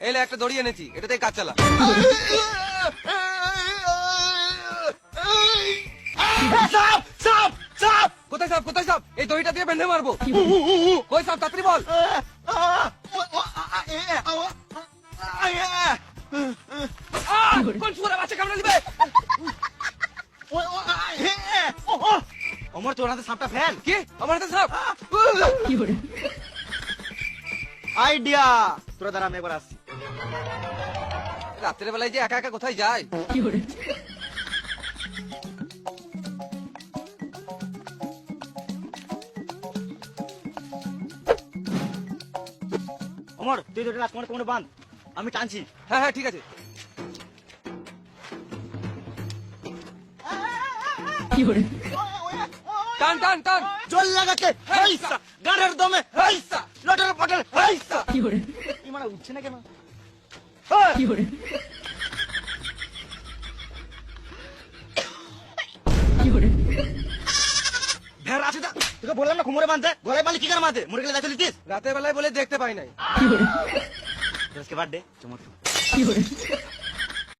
এলে একটা দড়ি এনেছি, এটাতেই কাজ চালা। সাপ সাপ সাপ! কোথায় সাপ, কোথায় সাপ? এই দড়িটা দিয়ে বেঁধে মারবো। কই সাপ, তাড়াতাড়ি বল। কোন শুয়োরের বাচ্চা কামড়ে দিবে? অমর, তোর হাতে সাপটা ফেল। কি আমার হাতে সাপ? আইডিয়া, তোরা দ্বারা আমি একবার আসছি। রাত্রের বেলায় যে একা একা কোথায় যায়? অমর, তুই দুটো রাজকুমার কোমরে বাঁধ, আমি টানছি। হ্যাঁ হ্যাঁ ঠিক আছে। টান টান টান। জল লাগাকে হাইসা, গাড়ের দমে হাইসা, লটের পটের হাইসা। কি মানে উঠছে না কেন? ভেড়া আছে দা, তোকে বললাম না কোমরে বাঁধতে, গলায় বাঁধলে কি করে বাঁধে? মরে গেলে দায়িত্ব নিতিস? রাতের বেলায় বলে দেখতে পাই নাই। আজকে বার্থডে চমৎকার।